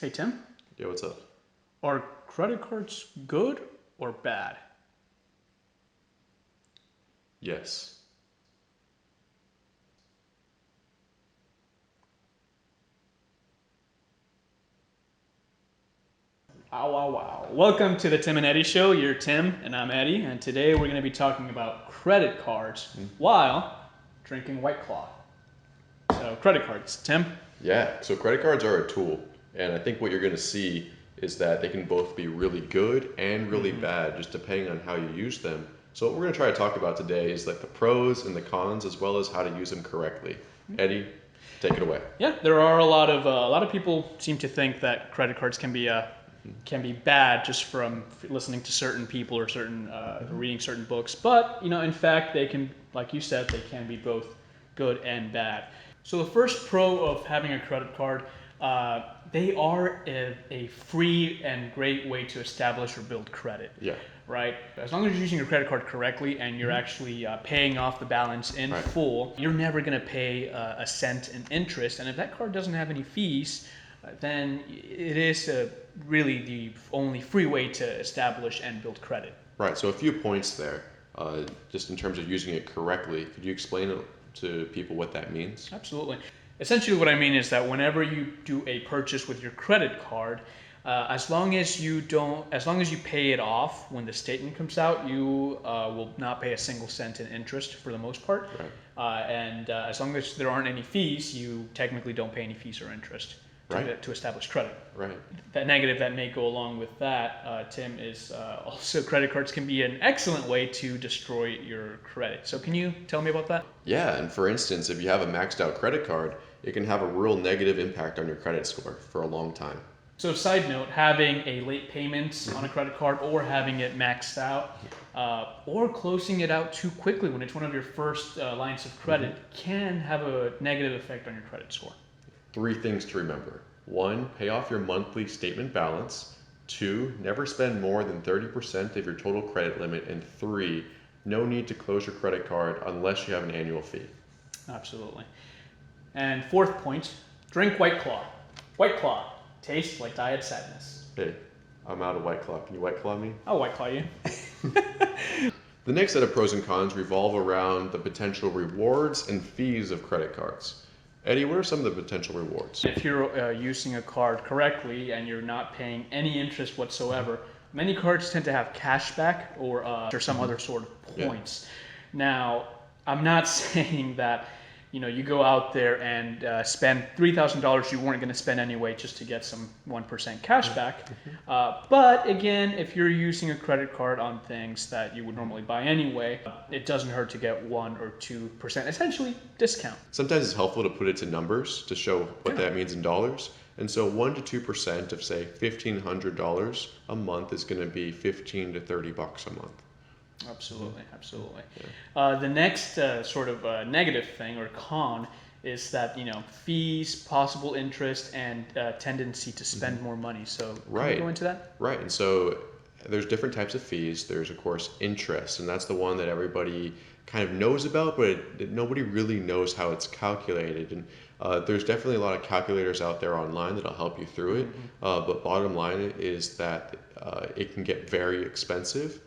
Hey Tim, Yeah, what's up? are credit cards good or bad? Yes. Wow, wow, wow. Welcome to the Tim and Eddie Show. You're Tim and I'm Eddie, and today we're going to be talking about credit cards while drinking White Claw. So, credit cards. Tim? Yeah, so credit cards are a tool, and I think what you're going to see is that they can both be really good and really bad, just depending on how you use them. So what we're going to try to talk about today is like the pros and the cons, as well as how to use them correctly. Eddie, take it away. Yeah, there are a lot of people seem to think that credit cards can be bad just from listening to certain people or reading certain books. But in fact, they can, like you said, they can be both good and bad. So the first pro of having a credit card, they are a free and great way to establish or build credit. Yeah. Right? As long as you're using your credit card correctly and you're actually paying off the balance in Right. full, you're never going to pay a cent in interest. And if that card doesn't have any fees, then it is really the only free way to establish and build credit. Right, so a few points there, just in terms of using it correctly. Could you explain it to people what that means? Absolutely. Essentially, what I mean is that whenever you do a purchase with your credit card, as long as you pay it off when the statement comes out, you will not pay a single cent in interest for the most part. Right. And as long as there aren't any fees, you technically don't pay any fees or interest Right. to establish credit. Right. That negative that may go along with that, Tim, is also credit cards can be an excellent way to destroy your credit. So can you tell me about that? Yeah, and for instance, if you have a maxed out credit card, it can have a real negative impact on your credit score for a long time. So side note, having a late payment on a credit card or having it maxed out or closing it out too quickly when it's one of your first lines of credit can have a negative effect on your credit score. Three things to remember. One, pay off your monthly statement balance. Two, never spend more than 30% of your total credit limit. And three, no need to close your credit card unless you have an annual fee. Absolutely. And fourth point, drink White Claw. White Claw tastes like diet sadness. Hey, I'm out of White Claw. Can you White Claw me? I'll White Claw you. The next set of pros and cons revolve around the potential rewards and fees of credit cards. Eddie, what are some of the potential rewards? If you're using a card correctly and you're not paying any interest whatsoever, many cards tend to have cashback or some other sort of points. Now, I'm not saying that you go out there and spend $3,000 you weren't going to spend anyway just to get some 1% cash back. But again, if you're using a credit card on things that you would normally buy anyway, it doesn't hurt to get 1 or 2% essentially discount. Sometimes it's helpful to put it to numbers to show what that means in dollars. And so 1 to 2% of say $1,500 a month is going to be 15 to 30 bucks a month. Absolutely, absolutely. The next sort of negative thing or con is that fees, possible interest, and tendency to spend more money. So can you go into that? Right. And so there's different types of fees. There's of course interest, and that's the one that everybody kind of knows about, but nobody really knows how it's calculated. And there's definitely a lot of calculators out there online that'll help you through it. But bottom line is that it can get very expensive.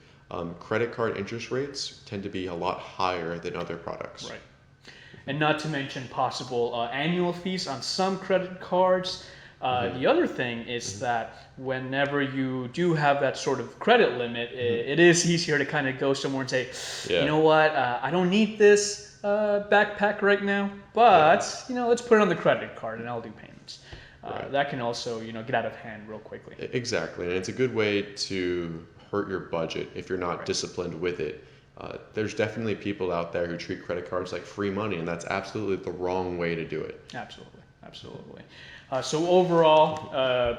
Credit card interest rates tend to be a lot higher than other products. Right. And not to mention possible annual fees on some credit cards. The other thing is that whenever you do have that sort of credit limit, it is easier to kind of go somewhere and say, you know what, I don't need this backpack right now, but let's put it on the credit card and I'll do payments. That can also get out of hand real quickly. Exactly, and it's a good way to hurt your budget if you're not disciplined with it. There's definitely people out there who treat credit cards like free money, and that's absolutely the wrong way to do it. Absolutely, absolutely. So overall,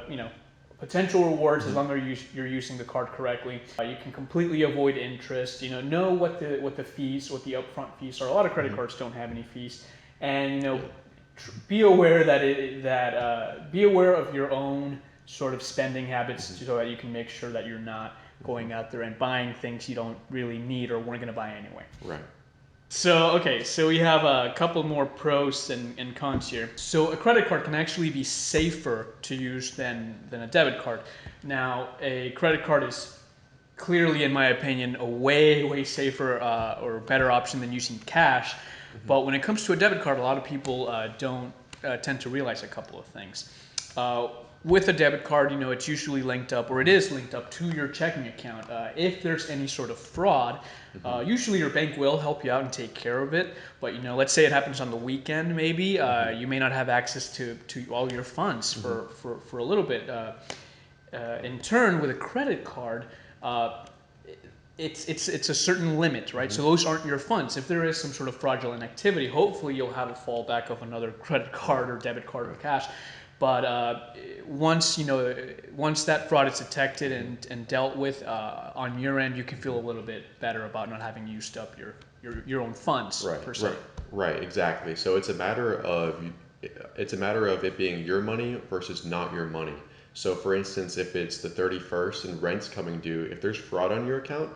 potential rewards as long as you're using the card correctly. You can completely avoid interest. Know what the fees, what the upfront fees are. A lot of credit cards don't have any fees, and be aware be aware of your own sort of spending habits so that you can make sure that you're not going out there and buying things you don't really need or weren't going to buy anyway. Right. So we have a couple more pros and cons here. So a credit card can actually be safer to use than a debit card. Now, a credit card is clearly, in my opinion, a way safer or better option than using cash. But when it comes to a debit card, a lot of people don't tend to realize a couple of things. With a debit card, it's usually linked up, or it is linked up to your checking account. If there's any sort of fraud, usually your bank will help you out and take care of it. But let's say it happens on the weekend, maybe you may not have access to all your funds for a little bit. In turn, with a credit card, it's a certain limit, right? So those aren't your funds. If there is some sort of fraudulent activity, hopefully you'll have a fallback of another credit card or debit card or cash. But once that fraud is detected and dealt with on your end, you can feel a little bit better about not having used up your own funds per se. Right, exactly. So it's a matter of it being your money versus not your money. So for instance, if it's the 31st and rent's coming due, if there's fraud on your account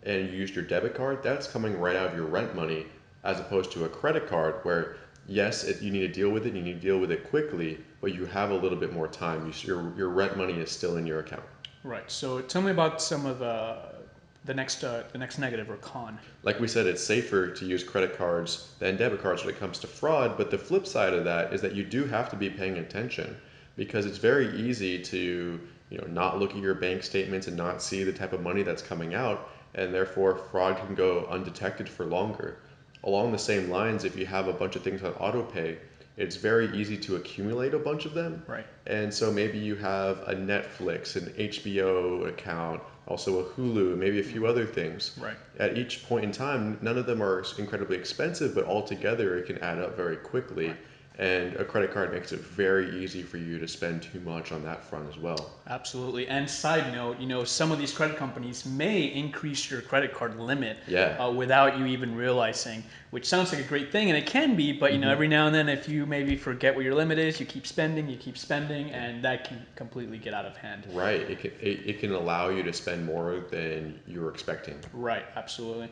and you used your debit card, that's coming right out of your rent money, as opposed to a credit card where yes, you need to deal with it, you need to deal with it quickly, but you have a little bit more time. Your rent money is still in your account. Right. So tell me about some of the next negative or con. Like we said, it's safer to use credit cards than debit cards when it comes to fraud, but the flip side of that is that you do have to be paying attention, because it's very easy to not look at your bank statements and not see the type of money that's coming out, and therefore fraud can go undetected for longer. Along the same lines, if you have a bunch of things on auto pay, it's very easy to accumulate a bunch of them. Right. And so maybe you have a Netflix, an HBO account, also a Hulu, maybe a few other things. Right. At each point in time, none of them are incredibly expensive, but altogether it can add up very quickly. Right. And a credit card makes it very easy for you to spend too much on that front as well. Absolutely. And side note, some of these credit companies may increase your credit card limit without you even realizing, which sounds like a great thing, and it can be, but every now and then if you maybe forget what your limit is, you keep spending, and that can completely get out of hand. Right. It can allow you to spend more than you were expecting. Right, absolutely.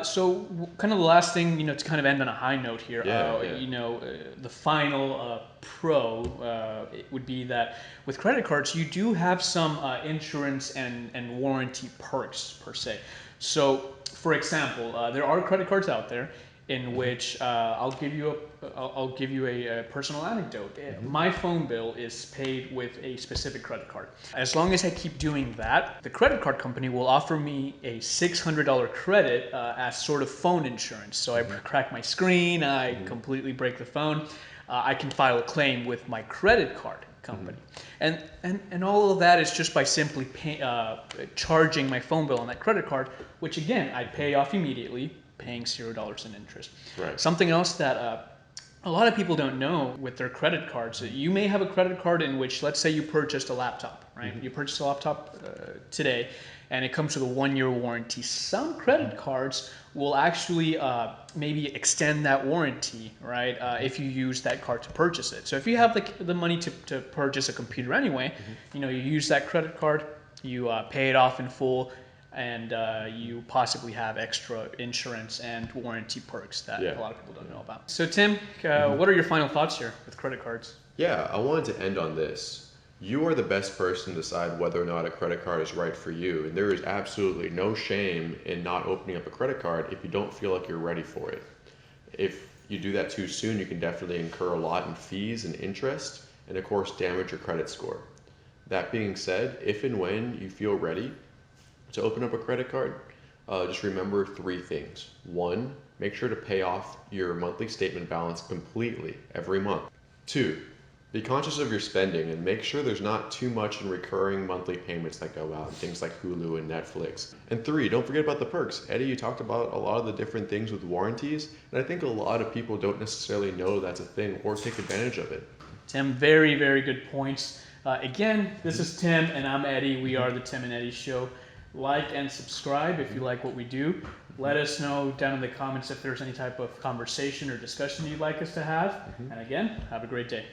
So kind of the last thing, to kind of end on a high note here, the final pro it would be that with credit cards, you do have some insurance and warranty perks per se. So, for example, there are credit cards out there in which I'll give you a personal anecdote. My phone bill is paid with a specific credit card. As long as I keep doing that, the credit card company will offer me a $600 credit as sort of phone insurance. So I crack my screen, I completely break the phone, I can file a claim with my credit card company. And all of that is just by simply charging my phone bill on that credit card, which again, I pay off immediately, paying $0 in interest. Right. Something else that a lot of people don't know with their credit cards, you may have a credit card in which, let's say you purchased a laptop, right? You purchased a laptop today, and it comes with a 1-year warranty. Some credit cards will actually maybe extend that warranty, right? If you use that card to purchase it. So if you have the money to purchase a computer anyway, you use that credit card, you pay it off in full, and you possibly have extra insurance and warranty perks that a lot of people don't know about. So Tim, what are your final thoughts here with credit cards? Yeah, I wanted to end on this. You are the best person to decide whether or not a credit card is right for you. And there is absolutely no shame in not opening up a credit card if you don't feel like you're ready for it. If you do that too soon, you can definitely incur a lot in fees and interest, and of course damage your credit score. That being said, if and when you feel ready to open up a credit card, just remember 3 things. 1, make sure to pay off your monthly statement balance completely every month. 2, be conscious of your spending and make sure there's not too much in recurring monthly payments that go out, things like Hulu and Netflix. And 3, don't forget about the perks. Eddie, you talked about a lot of the different things with warranties, and I think a lot of people don't necessarily know that's a thing or take advantage of it. Tim, very, very good points. Again, this is Tim and I'm Eddie. We are the Tim and Eddie Show. Like and subscribe if you like what we do. Let us know down in the comments if there's any type of conversation or discussion you'd like us to have. And again, have a great day.